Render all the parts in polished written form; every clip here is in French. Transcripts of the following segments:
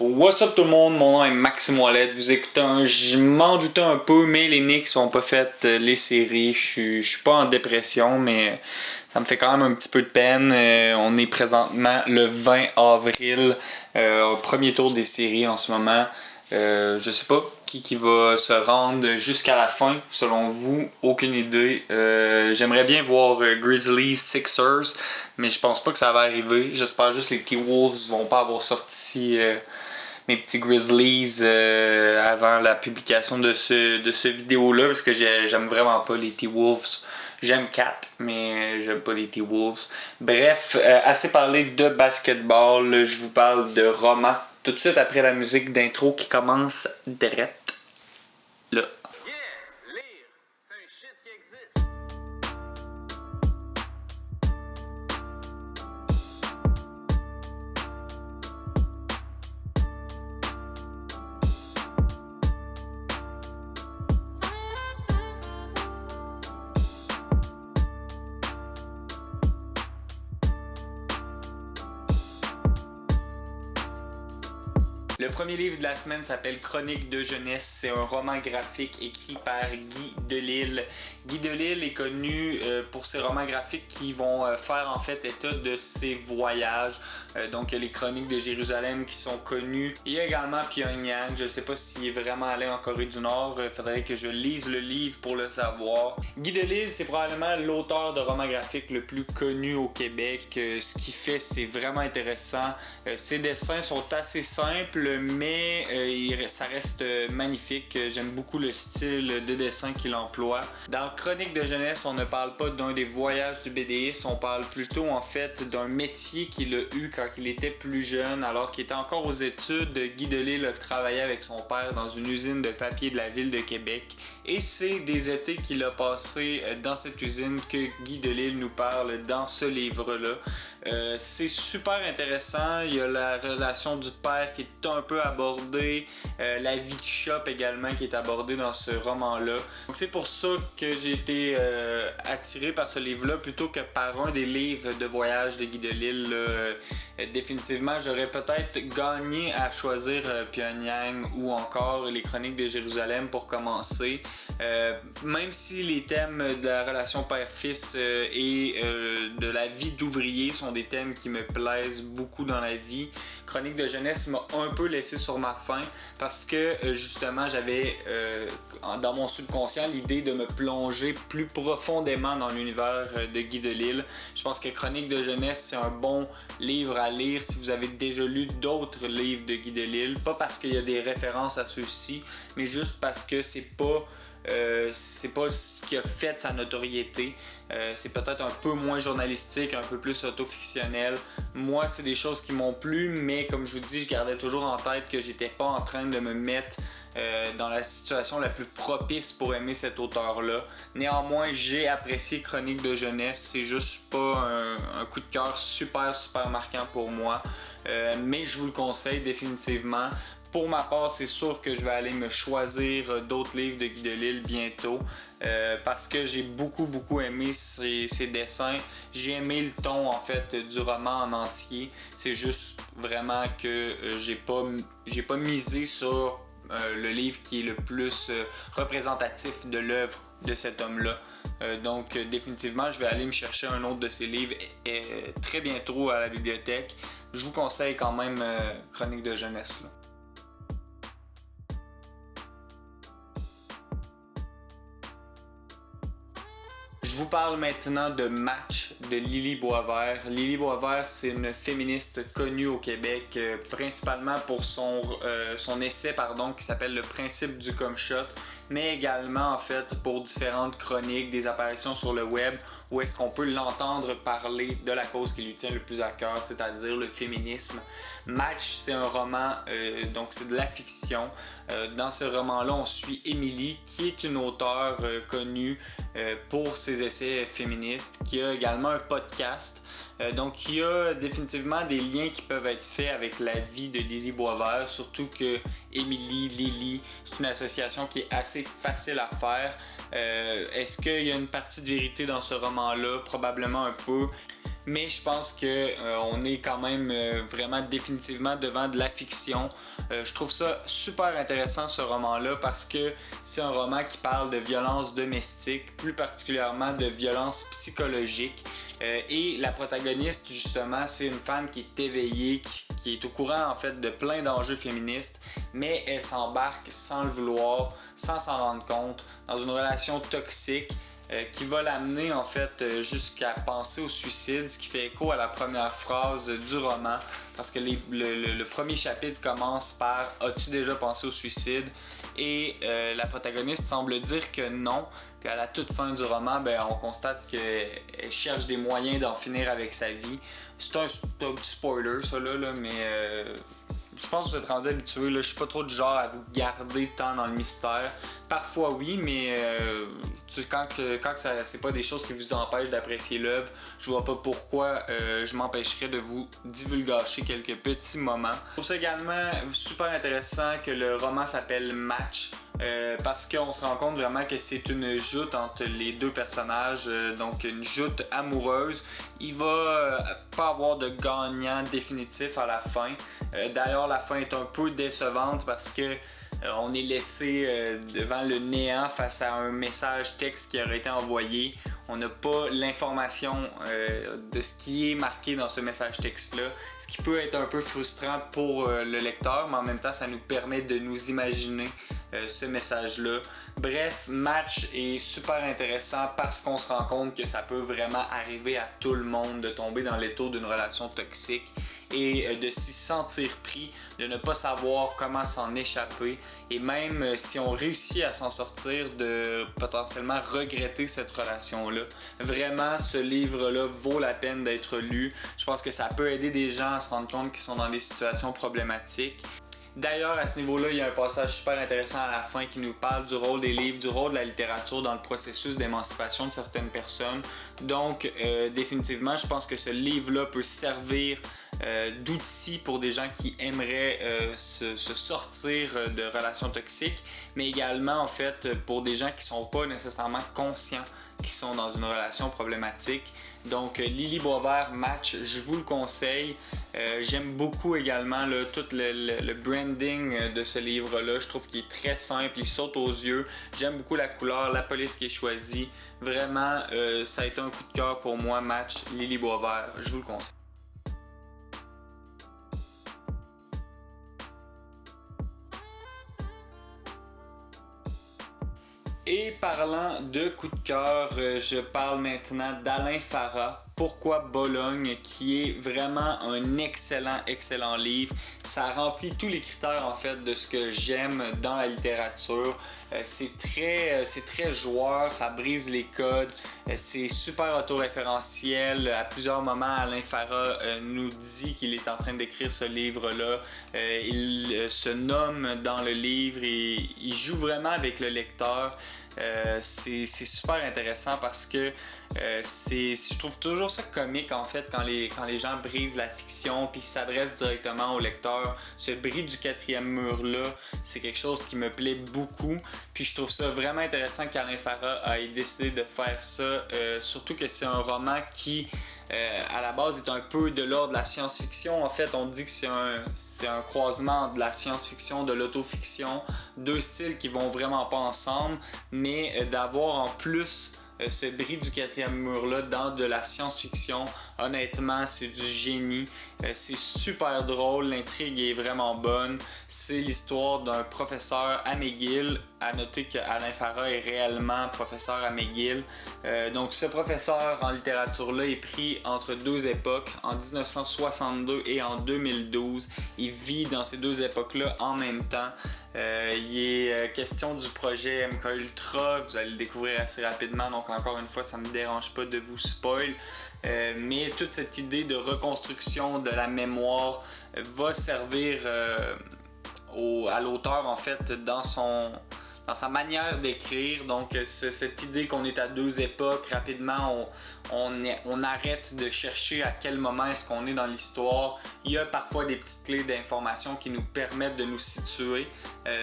What's up tout le monde, mon nom est Maxime Ouellet, vous écoutez je m'en doutais un peu, mais les Knicks ont pas fait les séries, je suis pas en dépression, mais ça me fait quand même un petit peu de peine. On est présentement le 20 avril, au premier tour des séries en ce moment. Je sais pas qui va se rendre jusqu'à la fin, selon vous, aucune idée. J'aimerais bien voir Grizzlies Sixers, mais je pense pas que ça va arriver. J'espère juste que les T-Wolves vont pas avoir sorti mes petits Grizzlies avant la publication de ce vidéo-là, parce que j'aime vraiment pas les T-Wolves. J'aime Cat, mais j'aime pas les T-Wolves. Bref, assez parlé de basketball, je vous parle de romans. Tout de suite après la musique d'intro qui commence direct là. Yes, lire, c'est un shit qui existe. Le premier livre de la semaine s'appelle Chroniques de jeunesse. C'est un roman graphique écrit par Guy Delisle. Guy Delisle est connu pour ses romans graphiques qui vont faire en fait état de ses voyages. Donc il y a les Chroniques de Jérusalem qui sont connues. Il y a également Pyongyang. Je ne sais pas s'il est vraiment allé en Corée du Nord. Il faudrait que je lise le livre pour le savoir. Guy Delisle, c'est probablement l'auteur de romans graphiques le plus connu au Québec. Ce qu'il fait, c'est vraiment intéressant. Ses dessins sont assez simples, mais ça reste magnifique. J'aime beaucoup le style de dessin qu'il emploie. Dans Chroniques de jeunesse, on ne parle pas d'un des voyages du BDiste, on parle plutôt en fait d'un métier qu'il a eu quand il était plus jeune, alors qu'il était encore aux études. Guy Delisle travaillait avec son père dans une usine de papier de la ville de Québec, et c'est des étés qu'il a passés dans cette usine que Guy Delisle nous parle dans ce livre-là. C'est super intéressant. Il y a la relation du père qui est un peu abordée, la vie de shop également qui est abordée dans ce roman-là. Donc c'est pour ça que j'ai été attiré par ce livre-là plutôt que par un des livres de voyage de Guy Delisle. Définitivement, j'aurais peut-être gagné à choisir Pyongyang ou encore les Chroniques de Jérusalem pour commencer. Même si les thèmes de la relation père-fils et de la vie d'ouvrier sont des thèmes qui me plaisent beaucoup dans la vie, Chroniques de jeunesse m'a un peu laissé sur ma faim parce que justement j'avais dans mon subconscient l'idée de me plonger plus profondément dans l'univers de Guy Delisle. Je pense que Chroniques de jeunesse, c'est un bon livre à lire si vous avez déjà lu d'autres livres de Guy Delisle, pas parce qu'il y a des références à ceux-ci, mais juste parce que c'est pas ce qui a fait sa notoriété. C'est peut-être un peu moins journalistique, un peu plus autofictionnel. Moi, c'est des choses qui m'ont plu, mais comme je vous dis, je gardais toujours en tête que j'étais pas en train de me mettre dans la situation la plus propice pour aimer cet auteur-là. Néanmoins, j'ai apprécié Chroniques de jeunesse. C'est juste pas un coup de cœur super marquant pour moi. Mais je vous le conseille définitivement. Pour ma part, c'est sûr que je vais aller me choisir d'autres livres de Guy Delisle bientôt parce que j'ai beaucoup aimé ses dessins. J'ai aimé le ton en fait du roman en entier. C'est juste vraiment que j'ai pas misé sur le livre qui est le plus représentatif de l'œuvre de cet homme-là. Donc définitivement, je vais aller me chercher un autre de ses livres très bientôt à la bibliothèque. Je vous conseille quand même Chroniques de jeunesse là. Je vous parle maintenant de Match de Lily Boisvert. Lily Boisvert, c'est une féministe connue au Québec, principalement pour son essai qui s'appelle Le principe du come shot, mais également en fait pour différentes chroniques, des apparitions sur le web où est-ce qu'on peut l'entendre parler de la cause qui lui tient le plus à cœur, c'est-à-dire le féminisme. Match, c'est un roman, donc c'est de la fiction. Dans ce roman-là, on suit Émilie, qui est une auteure connue pour ses essais féministes, qui a également un podcast. Donc il y a définitivement des liens qui peuvent être faits avec la vie de Lily Boisvert, surtout que Émilie, Lily, c'est une association qui est assez facile à faire. Est-ce qu'il y a une partie de vérité dans ce roman-là? Probablement un peu. mais je pense que on est quand même vraiment définitivement devant de la fiction. Je trouve ça super intéressant ce roman-là parce que c'est un roman qui parle de violence domestique, plus particulièrement de violence psychologique. Et la protagoniste, justement, c'est une femme qui est éveillée, qui est au courant en fait de plein d'enjeux féministes, mais elle s'embarque sans le vouloir, sans s'en rendre compte, dans une relation toxique qui va l'amener en fait jusqu'à penser au suicide, ce qui fait écho à la première phrase du roman, parce que le premier chapitre commence par « As-tu déjà pensé au suicide ?» et la protagoniste semble dire que non. Puis à la toute fin du roman, on constate qu'elle cherche des moyens d'en finir avec sa vie. C'est un petit spoiler ça là, mais je pense que vous êtes rendu habitué. Je suis pas trop du genre à vous garder tant dans le mystère. Parfois oui, mais quand c'est pas des choses qui vous empêchent d'apprécier l'œuvre, je vois pas pourquoi je m'empêcherais de vous divulgacher quelques petits moments. Je trouve ça également super intéressant que le roman s'appelle Match. Parce qu'on se rend compte vraiment que c'est une joute entre les deux personnages, donc une joute amoureuse. Il va pas avoir de gagnant définitif à la fin. D'ailleurs, la fin est un peu décevante parce que on est laissé devant le néant face à un message texte qui aurait été envoyé. On n'a pas l'information de ce qui est marqué dans ce message texte-là, ce qui peut être un peu frustrant pour le lecteur, mais en même temps, ça nous permet de nous imaginer ce message-là. Bref, Match est super intéressant parce qu'on se rend compte que ça peut vraiment arriver à tout le monde de tomber dans l'étau d'une relation toxique et de s'y sentir pris, de ne pas savoir comment s'en échapper et même si on réussit à s'en sortir, de potentiellement regretter cette relation-là. Vraiment, ce livre-là vaut la peine d'être lu. Je pense que ça peut aider des gens à se rendre compte qu'ils sont dans des situations problématiques. D'ailleurs, à ce niveau-là, il y a un passage super intéressant à la fin qui nous parle du rôle des livres, du rôle de la littérature dans le processus d'émancipation de certaines personnes. Donc, définitivement, je pense que ce livre-là peut servir d'outil pour des gens qui aimeraient se sortir de relations toxiques, mais également, en fait, pour des gens qui ne sont pas nécessairement conscients qui sont dans une relation problématique. Donc, Lily Boisvert, Match, je vous le conseille. J'aime beaucoup également là, tout le branding de ce livre-là. Je trouve qu'il est très simple, il saute aux yeux. J'aime beaucoup la couleur, la police qui est choisie. Vraiment, ça a été un coup de cœur pour moi, Match, Lily Boisvert. Je vous le conseille. Et parlant de coup de cœur, je parle maintenant d'Alain Farah. Pourquoi Bologne, qui est vraiment un excellent livre. Ça remplit tous les critères en fait de ce que j'aime dans la littérature. C'est très joueur, ça brise les codes, c'est super autoréférentiel. À plusieurs moments, Alain Farah nous dit qu'il est en train d'écrire ce livre-là. Il se nomme dans le livre et il joue vraiment avec le lecteur. C'est super intéressant parce que je trouve toujours ça comique en fait quand les gens brisent la fiction puis s'adressent directement au lecteur. Ce bris du quatrième mur là, c'est quelque chose qui me plaît beaucoup. Puis je trouve ça vraiment intéressant qu'Alain Farah ait décidé de faire ça, surtout que c'est un roman qui à la base est un peu de l'ordre de la science-fiction. En fait, on dit que c'est un croisement de la science-fiction, de l'autofiction, deux styles qui vont vraiment pas ensemble, mais d'avoir en plus ce bris du quatrième mur-là dans de la science-fiction, honnêtement, c'est du génie. C'est super drôle, l'intrigue est vraiment bonne. C'est l'histoire d'un professeur à McGill. À noter qu'Alain Farah est réellement professeur à McGill. Donc ce professeur en littérature-là est pris entre deux époques, en 1962 et en 2012. Il vit dans ces deux époques-là en même temps. Il est question du projet MK Ultra, vous allez le découvrir assez rapidement, donc encore une fois, ça me dérange pas de vous spoil. Mais toute cette idée de reconstruction de la mémoire va servir à l'auteur en fait dans sa manière d'écrire. Donc c'est cette idée qu'on est à deux époques, rapidement on arrête de chercher à quel moment est-ce qu'on est dans l'histoire. Il y a parfois des petites clés d'information qui nous permettent de nous situer,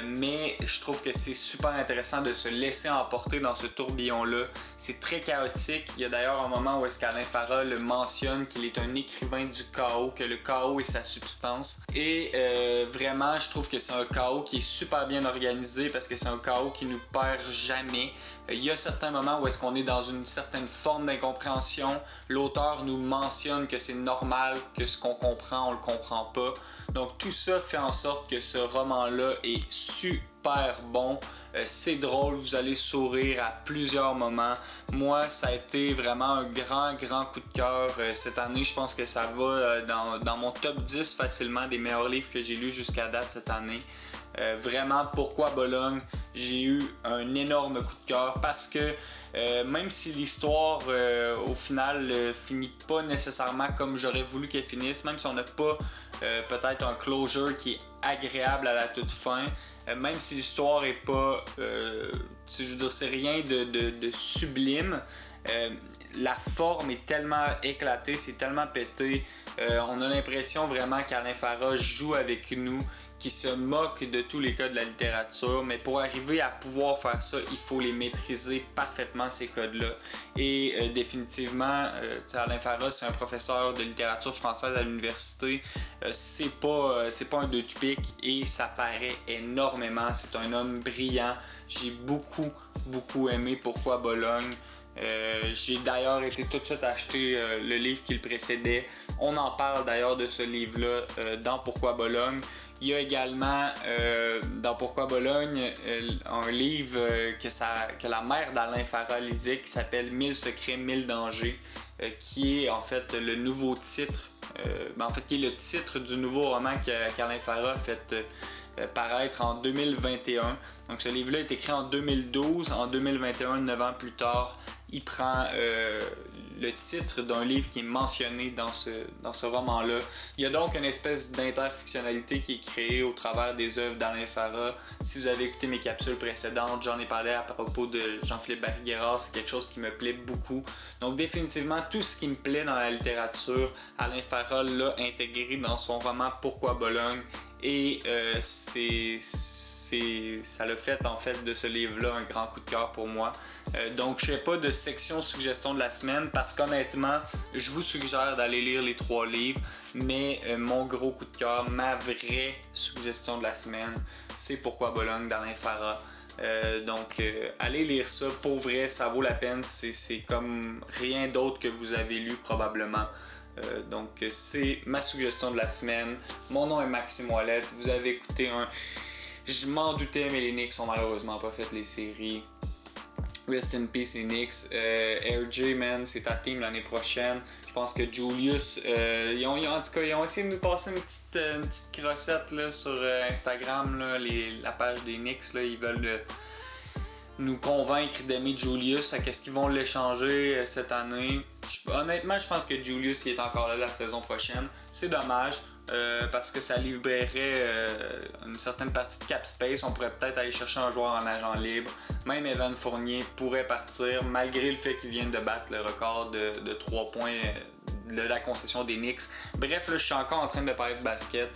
mais je trouve que c'est super intéressant de se laisser emporter dans ce tourbillon-là. C'est très chaotique. Il y a d'ailleurs un moment où est-ce qu'Alain Farah le mentionne qu'il est un écrivain du chaos, que le chaos est sa substance. Et vraiment, je trouve que c'est un chaos qui est super bien organisé parce que c'est un chaos qui nous perd jamais. Il y a certains moments où est-ce qu'on est dans une certaine forme d'incompréhension. L'auteur nous mentionne que c'est normal, que ce qu'on comprend, on le comprend pas. Donc tout ça fait en sorte que ce roman-là est super bon. C'est drôle, vous allez sourire à plusieurs moments. Moi, ça a été vraiment un grand coup de cœur cette année. Je pense que ça va dans mon top 10 facilement des meilleurs livres que j'ai lus jusqu'à date cette année. Vraiment, pourquoi Bologne? J'ai eu un énorme coup de cœur parce que même si l'histoire au final finit pas nécessairement comme j'aurais voulu qu'elle finisse, même si on n'a pas peut-être un closure qui est agréable à la toute fin, même si l'histoire est pas, je veux dire, c'est rien de sublime, la forme est tellement éclatée, c'est tellement pété, on a l'impression vraiment qu'Alain Farah joue avec nous, qui se moque de tous les codes de la littérature, mais pour arriver à pouvoir faire ça, il faut les maîtriser parfaitement, ces codes-là. Et définitivement, Alain Farah, c'est un professeur de littérature française à l'université. C'est pas un deux piques et ça paraît énormément. C'est un homme brillant. J'ai beaucoup aimé Pourquoi Bologne. J'ai d'ailleurs été tout de suite acheter le livre qui le précédait. On en parle d'ailleurs de ce livre-là dans Pourquoi Bologne. Il y a également dans Pourquoi Bologne un livre que la mère d'Alain Farah lisait qui s'appelle 1000 secrets, 1000 dangers, qui est en fait le nouveau titre, qui est le titre du nouveau roman qu'Alain Farah a fait paraître en 2021. Donc ce livre-là est écrit en 2012. En 2021, 9 ans plus tard, il prend le titre d'un livre qui est mentionné dans ce roman-là. Il y a donc une espèce d'interfictionnalité qui est créée au travers des œuvres d'Alain Farah. Si vous avez écouté mes capsules précédentes, j'en ai parlé à propos de Jean-Philippe Barry-Guerrard, c'est quelque chose qui me plaît beaucoup. Donc définitivement, tout ce qui me plaît dans la littérature, Alain Farah l'a intégré dans son roman Pourquoi Bologne. Et ça l'a fait en fait de ce livre-là un grand coup de cœur pour moi. Donc je fais pas de section suggestion de la semaine parce qu'honnêtement, je vous suggère d'aller lire les 3 livres, mais mon gros coup de cœur, ma vraie suggestion de la semaine, c'est Pourquoi Bologne d'Alain Farah. Donc allez lire ça, pour vrai, ça vaut la peine, c'est comme rien d'autre que vous avez lu probablement. Donc c'est ma suggestion de la semaine. Mon nom est Maxime Ouellette. Vous avez écouté je m'en doutais, mais les Knicks ont malheureusement pas fait les séries. Rest in peace les Knicks. RJ, man, c'est ta team l'année prochaine. Je pense que Julius, ils ont essayé de nous passer une petite crossette là, sur Instagram, là, la page des Knicks. Là, ils veulent nous convaincre d'aimer Julius. Qu'est-ce qu'ils vont l'échanger cette année? Honnêtement, je pense que Julius il est encore là la saison prochaine. C'est dommage parce que ça libérerait une certaine partie de cap space. On pourrait peut-être aller chercher un joueur en agent libre. Même Evan Fournier pourrait partir malgré le fait qu'il vienne de battre le record de 3 points de la concession des Knicks. Bref, là, je suis encore en train de parler de basket.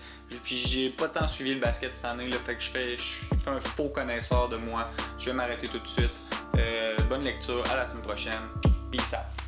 Puis j'ai pas tant suivi le basket cette année, là, fait que je fais un faux connaisseur de moi. Je vais m'arrêter tout de suite. Bonne lecture, à la semaine prochaine. Peace out.